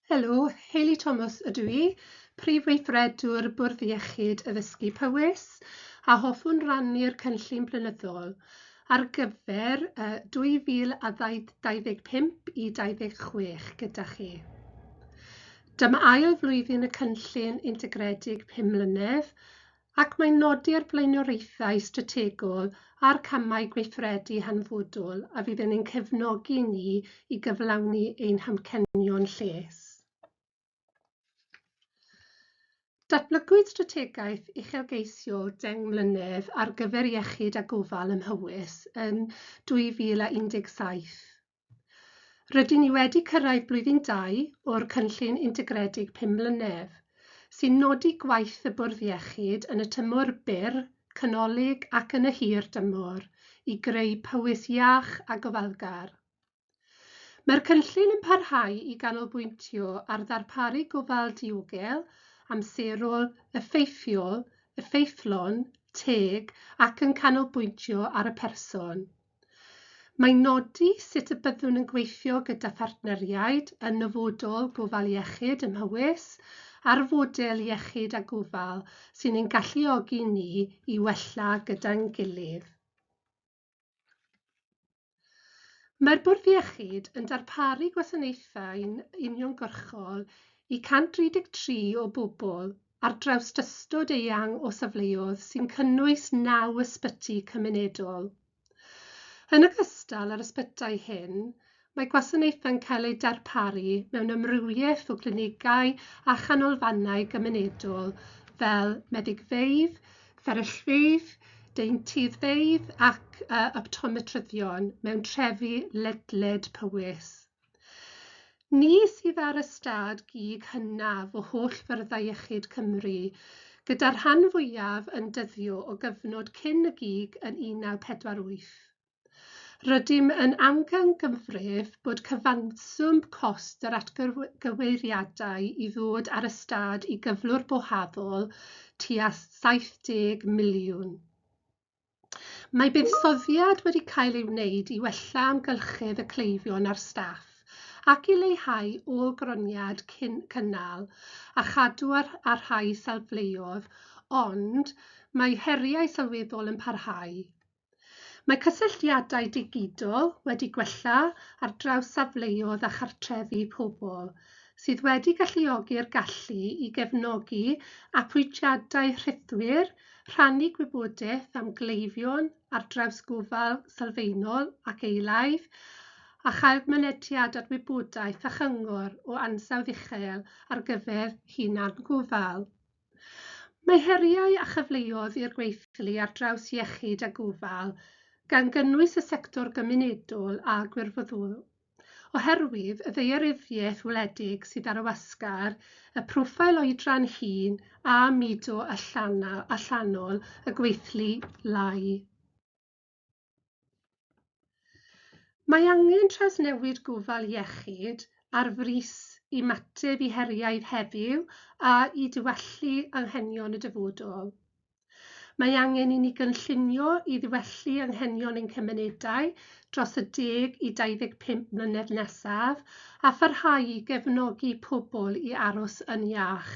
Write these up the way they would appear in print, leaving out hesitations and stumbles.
Helo, Hayley Thomas ydw i, Prif Weithredwr Bwrdd Iechyd Addysgu Powys, a hoffwn rannu'r cynllun blynyddol ar gyfer 2025 i 26 gyda chi. Dyma ail flwyddyn y cynllun integredig 5 mlynedd, ac mae'n nodi'r blaenoriaethau strategol a'r camau gweithredu hanfodol a fydd yn ein cefnogi ni i gyflawni ein hamcenion lles. Datblygwyd strategaeth uchelgeisiol 10 mlynedd ar gyfer iechyd a gofal ym Mhywys yn 2017. Rydyn ni wedi cyrraedd blwyddyn 2 o'r cynllun integredig 5 mlynedd, sy'n nodi gwaith y Bwrdd Iechyd yn y tymor byr, canolig ac yn y hir dymor i greu Powys iach a gofalgar. Mae'r cynllun yn parhau i ganolbwyntio ar ddarparu gofal diogel, amserol, effeithiol, effeithlon, teg ac yn canolbwyntio ar y person. Mae'n nodi sut y byddwn yn gweithio gyda phartneriaid yn nyfodol gofal iechyd ym Mhywys a'r fodel iechyd a gofal sy'n ein galluogi ni i wella gyda'n gilydd. Mae'r Bwrdd Iechyd yn darparu gwasanaethau uniongyrchol i 133 o bobl ar draws ystod eang o safleoedd sy'n cynnwys 9 ysbyty cymunedol. Yn ogystal â'r ysbytau hyn, mae gwasanaethau'n cael eu darparu mewn amrywiaeth o glinigau a chanolfannau gymunedol fel meddygfeydd, fferyllfeydd, deintyddfeydd ac optometryddion mewn trefi ledled Powys. Ni sydd ar ystad gig hynaf o holl fyrddau iechyd Cymru, gyda'r rhan fwyaf yn dyddio o gyfnod cyn y gig yn 1948. Rydym yn amcangyfrif bod cyfanswm cost yr atgyweiriadau i ddod ar ystad i gyflwr bohaddol tua 70 miliwn. Mae buddsoddiad wedi cael ei wneud i wella amgylchedd y cleifion a'r staff ac i leihau ôl-groniad cynnal a chadw ar rhai safleoedd, ond mae heriau sylweddol yn parhau. Mae cysylltiadau digidol wedi gwella ar draws safleoedd a chartrefi pobl, sydd wedi galluogi'r gallu i gefnogi apwyntiadau rhyddwyr, rhannu gwybodaeth am gleifion ar draws gofal sylfaenol ac eilaidd, a chael mynediad at wybodaeth a chyngor o ansawdd uchel ar gyfer hunan gofal. Mae heriau a chyfleoedd i'r gweithlu ar draws iechyd a gofal gan gynnwys y sector gymunedol a gwirfoddol, oherwydd y ddaearyddiaeth wledig sydd ar y wasgar, y proffil oedran hŷn a mudo allanol y gweithlu lai. Mae angen trawsnewid gofal iechyd ar frys i mateb i heriau heddiw a i ddiwellu anghenion y dyfodol. Mae angen i ni gynllunio i ddiwellu anghenion ein cymunedau dros y 10 i 25 mlynedd nesaf a pharhau i gefnogi pobl i aros yn iach.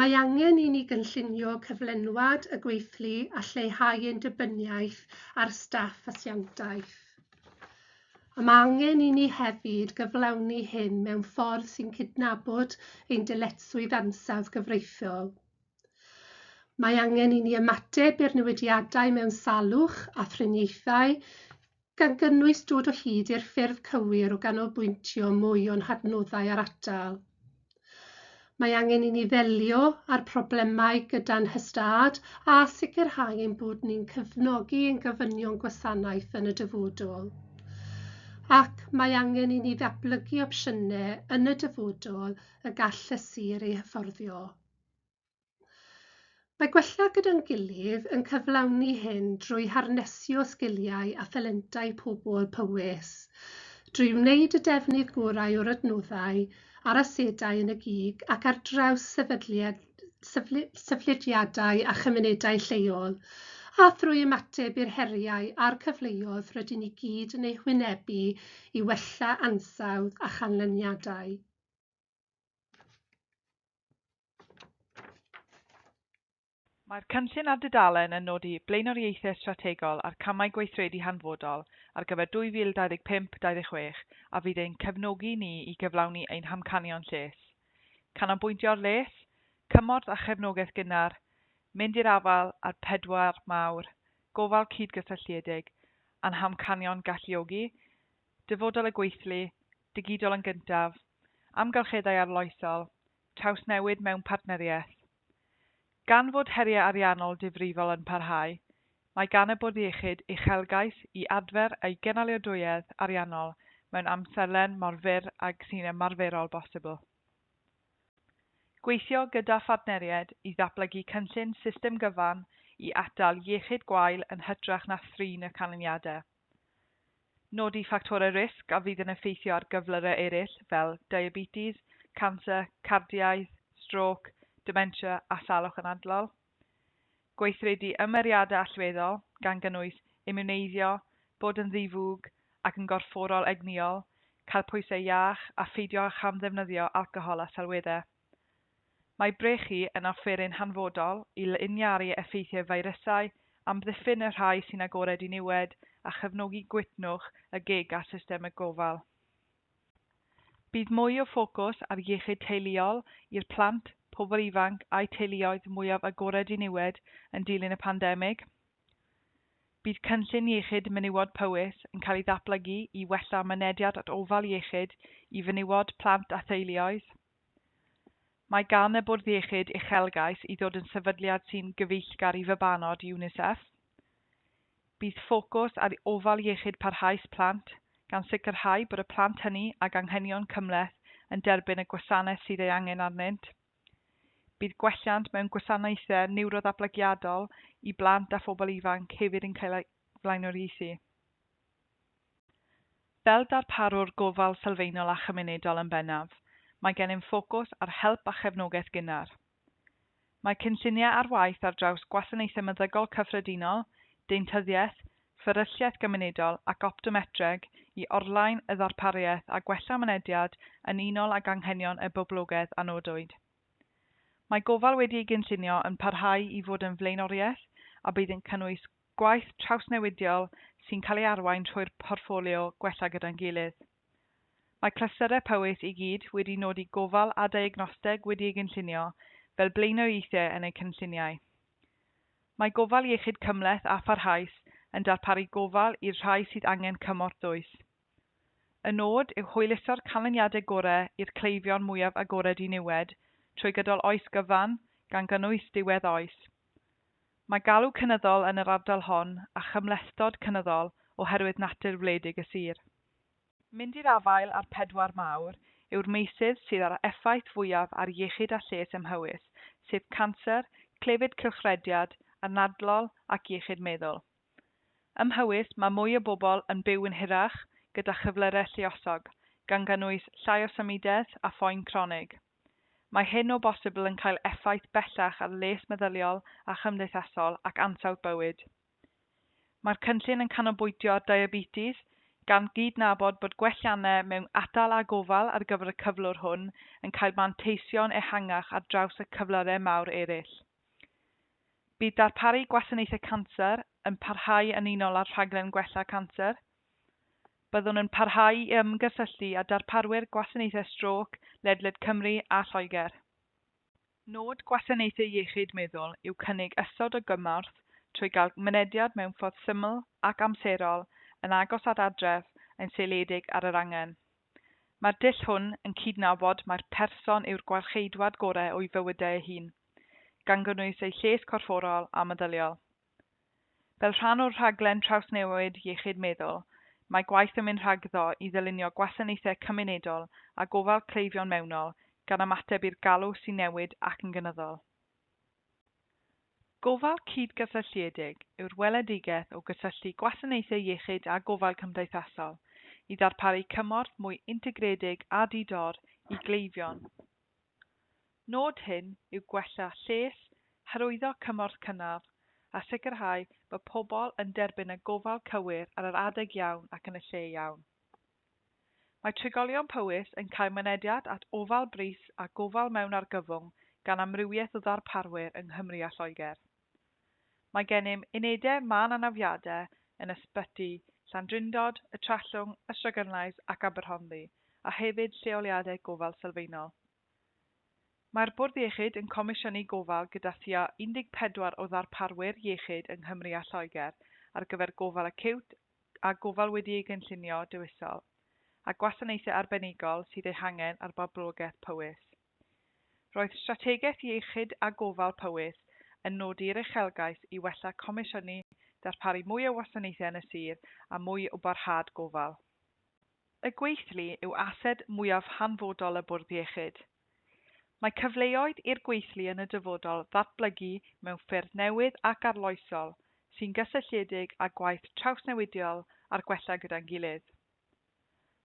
Mae angen i ni gynllunio cyflenwad y gweithlu a lleihau ein dibyniaeth ar staff asiantaeth. Mae angen i ni hefyd gyflawni hyn mewn ffordd sy'n cydnabod ein dyletswydd ansawdd gyfreithiol. Mae angen i ni ymateb i'r newidiadau mewn salwch a thriniaethau gan gynnwys dod o hyd i'r ffyrdd cywir o ganolbwyntio mwy o'n hadnoddau ar atal. Mae angen i ni ddelio â'r problemau gyda'n hystad a sicrhau ein bod ni'n cefnogi ein gofynion gwasanaeth yn y dyfodol. Ac mae angen i ni ddatblygu opsiynau yn y dyfodol y gall y sir ei hyfforddio. Mae gwella gyda'n gilydd yn cyflawni hyn drwy harnesio sgiliau a thalentau pobl Powys, drwy wneud y defnydd gorau o'r adnoddau a'r asedau yn y gig ac ar draws sefydliadau a chymunedau lleol, a thrwy ymateb i'r heriau a'r cyfleoedd rydyn ni gyd yn eu hwynebu i wella ansawdd a chanlyniadau. Mae'r cynllun ar dudalen yn nodi blaenoriaethau strategol a'r camau gweithredu hanfodol ar gyfer 2025-26 a fydd ein cefnogi ni i gyflawni ein hamcanion lles. Canolbwyntio'r les, cymorth a chefnogaeth gynnar, mynd i'r afal a'r 4 mawr, gofal cydgysylltiedig, a'n hamcanion galluogi, dyfodol y gweithlu, digidol yn gyntaf, amgylcheddau arloesol, trawsnewid mewn partneriaeth. Gan fod heriau ariannol difrifol yn parhau, mae gan y Bwrdd Iechyd uchelgais i adfer ei gynaliadwyedd ariannol mewn amserlen mor fyr ag sy'n ymarferol bosibl. Gweithio gyda phartneriaid i ddatblygu cynllun system gyfan i atal iechyd gwael yn hytrach na thrin y canlyniadau. Nodi ffactorau risg a fydd yn effeithio ar gyflyrau eraill fel diabetes, canser, cardiaidd, stroc, dementia a salwch anadlol. Gweithredu ymeriadau allweddol gan gynnwys immuneiddio, bod yn ddifwg ac yn gorfforol egniol, cael pwysau iach a pheidio â chamddefnyddio alcohol a sylweddau. Mae brechu yn offeryn hanfodol i liniaru effeithiau feirysau, amddiffyn y rhai sy'n agored i niwed a chefnogi gwitnwch y gig a system y gofal. Bydd mwy o ffocws ar iechyd teuluol i'r plant, pobl ifanc a'i teuluoedd mwyaf agored i niwed yn dilyn y pandemig. Bydd cynllun iechyd menywod Powys yn cael ei ddatblygu i wella mynediad at ofal iechyd i fenywod plant a theuluoedd. Mae gan y Bwrdd Iechyd uchelgais i ddod yn sefydliad sy'n gyfeillgar i fybanod UNICEF. Bydd ffocws ar ofal iechyd parhaus plant, gan sicrhau bod y plant hynny ag anghenion cymhleth yn derbyn y gwasanaeth sydd ei angen arnynt. Bydd gwelliant mewn gwasanaethau niwroddatblygiadol i blant a phobl ifanc hefyd yn cael ei blaenoriaethu. Fel darparwr gofal sylfaenol a chymunedol yn bennaf, mae gennym ffocws ar help a chefnogaeth gynnar. Mae cynlluniau ar waith ar draws gwasanaethau meddygol cyffredinol, deintyddiaeth, fferylliaeth gymunedol ac optometreg i orlaen y ddarpariaeth a gwella mynediad yn unol ag anghenion y boblogaidd a nodwyd. Mae gofal wedi ei gynllunio yn parhau i fod yn flaenoriaeth a bydd yn cynnwys gwaith trawsnewidiol sy'n cael ei arwain trwy'r porffolio gwella gyda'n gilydd. Mae clysterau Powys i gyd wedi nodi gofal a diagnosteg wedi ei gynllunio fel blaenoriaethau yn eu cynlluniau. Mae gofal iechyd cymhleth a pharhaus yn darparu gofal i'r rhai sydd angen cymorth dwys. Y nod yw hwyluso'r canlyniadau gorau i'r cleifion mwyaf agored i niwed trwy gydol oes gyfan gan gynnwys diwedd oes. Mae galw cynyddol yn yr ardal hon a chymlethdod cynyddol oherwydd natur wledig y sir. Mynd i'r afael ar 4 mawr yw'r meysydd sydd ar effaith fwyaf ar iechyd a lles ym Mhywys, sef canser, clefyd cylchrediad, anadlol ac iechyd meddwl. Ym Mhywys mae mwy o bobl yn byw yn hirach gyda chyflyrau lluosog, gan gynnwys llai o symudedd a phoen cronig. Mae hyn o bosibl yn cael effaith bellach ar les meddyliol a chymdeithasol ac ansawdd bywyd. Mae'r cynllun yn canolbwyntio ar diabetes, gan gydnabod bod gwelliannau mewn atal a gofal ar gyfer y cyflwr hwn yn cael manteision ehangach ar draws y cyflyrau mawr eraill. Bydd darparu gwasanaethau canser yn parhau yn unol â'r rhaglen gwella canser. Byddwn yn parhau i ymgysylltu â darparwyr gwasanaethau stroc, ledled Cymru a Lloegr. Nod gwasanaethau iechyd meddwl yw cynnig ystod o gymorth trwy gael mynediad mewn ffordd syml ac amserol yn agos at adref yn seiliedig ar yr angen. Mae'r dull hwn yn cydnabod mae'r person yw'r gwarcheidwad gorau o'i fywydau ei hun, gan gynnwys ei lles corfforol a meddyliol. Fel rhan o'r rhaglen trawsnewid iechyd meddwl, mae gwaith yn mynd rhagddo i ddylunio gwasanaethau cymunedol a gofal cleifion mewnol gan ymateb i'r galw sy'n newid ac yn gynyddol. Gofal cydgysylltiedig yw'r weledigaeth o gysylltu gwasanaethau iechyd a gofal cymdeithasol i ddarparu cymorth mwy integredig a didor i gleifion. Nod hyn yw gwella lles, hyrwyddo cymorth cynnaf a sicrhau bod pobl yn derbyn y gofal cywir ar yr adeg iawn ac yn y lle iawn. Mae trigolion Powys yn cael mynediad at ofal brys a gofal mewn argyfwng gan amrywiaeth o ddarparwyr yng Nghymru a Lloegr. Mae gennym Unedau Mân Anafiadau yn ysbyty Llandrindod, y Trallwng, y Stryganlais ac Aberhonddu, a hefyd lleoliadau gofal sylfaenol. Mae'r Bwrdd Iechyd yn comisiynu gofal gyda tua 14 o ddarparwyr iechyd yng Nghymru a Lloegr ar gyfer gofal acwt a gofal wedi ei gynllunio dewisol, a gwasanaethau arbenigol sydd eu hangen ar boblogaeth Powys. Roedd strategaeth iechyd a gofal Powys yn nodi'r uchelgais i wella comisiynu darparu mwy o wasanaethau yn y sir a mwy o barhad gofal. Y gweithlu yw ased mwyaf hanfodol y Bwrdd Iechyd. Mae cyfleoedd i'r gweithlu yn y dyfodol ddatblygu mewn ffyrdd newydd ac arloesol sy'n gysylltiedig â gwaith trawsnewidiol a'r gwella gyda'n gilydd.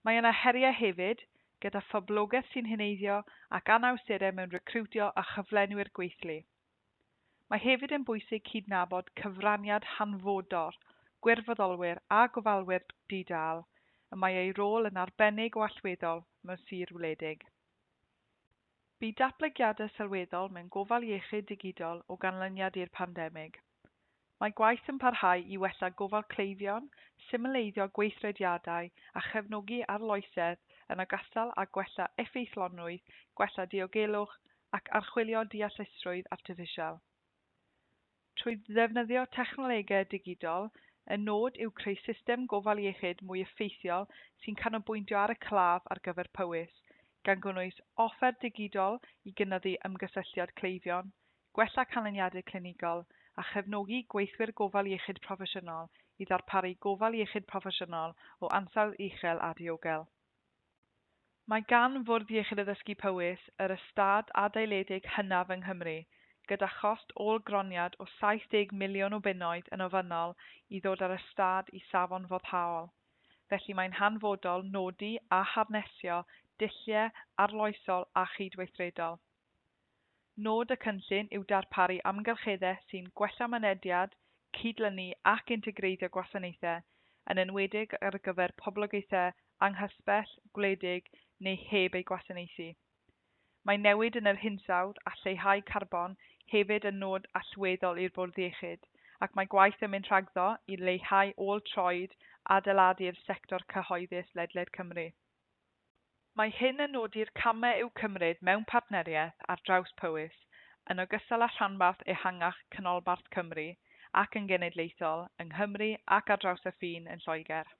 Mae yna heriau hefyd gyda phoblogaeth sy'n heneiddio ac anawsterau mewn recriwtio a chyflenwyr gweithlu. Mae hefyd yn bwysig cydnabod cyfraniad hanfodol, gwirfoddolwyr a gofalwyr di-dal, y mae ei rôl yn arbennig o allweddol mewn sir wledig. Bu datblygiadau sylweddol mewn gofal iechyd digidol o ganlyniad i'r pandemig. Mae gwaith yn parhau i wella gofal cleifion, symleiddio gweithrediadau a chefnogi arloesedd yn ogystal â gwella effeithlonrwydd, gwella diogelwch ac archwilio deallusrwydd artiffisial. Trwy ddefnyddio technolegau digidol, y nod yw creu system gofal iechyd mwy effeithiol sy'n canolbwyntio ar y claf ar gyfer Powys, gan gynnwys offer digidol i gynyddu ymgysylltiad cleifion, gwella canlyniadau clinigol a chefnogi gweithwyr gofal iechyd proffesiynol i ddarparu gofal iechyd proffesiynol o ansawdd uchel a diogel. Mae gan Bwrdd Iechyd Addysgu Powys yr ystad adeiledig hynaf yng Nghymru, gyda chost ôl-groniad o 70 miliwn o bunnoedd yn ofynnol i ddod ar ystad i safon foddhaol. Felly mae'n hanfodol nodi a harnesio dulliau arloesol a chydweithredol. Nod y cynllun yw darparu amgylcheddau sy'n gwella mynediad, cydlynu ac integreiddio gwasanaethau, yn enwedig ar gyfer poblogaethau anghysbell, gwledig neu heb ei gwasanaethu. Mae newid yn yr hinsawdd a lleihau carbon hefyd yn nod allweddol i'r Bwrdd Iechyd, ac mae gwaith yn mynd rhagddo i leihau ôl-troed adeiladu'r sector cyhoeddus ledled Cymru. Mae hyn yn nodi'r camau i'w cymryd mewn partneriaeth ar draws Powys, yn ogystal â rhanbarth ehangach canolbarth Cymru ac yn genedlaethol yng Nghymru ac ar draws y ffin yn Lloegr.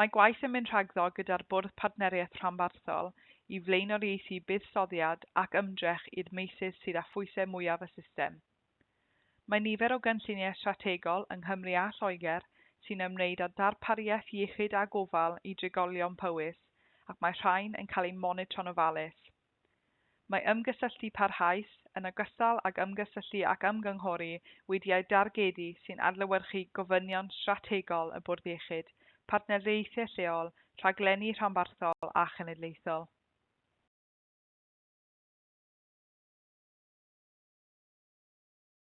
Mae gwaith yn mynd rhagddo gyda'r Bwrdd Partneriaeth Rhanbarthol i flaenoriaethu buddsoddiad ac ymdrech i'r meysydd sydd â phwysau mwyaf y system. Mae nifer o gynlluniau strategol yng Nghymru a Lloegr sy'n ymwneud â darpariaeth iechyd a gofal i drigolion Powys, ac mae rhain yn cael eu monitro'n ofalus. Mae ymgysylltu parhaus yn ogystal ag ymgysylltu ac ymgynghori wedi ei dargedu sy'n adlewyrchu gofynion strategol y Bwrdd Iechyd, partneriaethau lleol, rhaglenni rhanbarthol a chenedlaethol.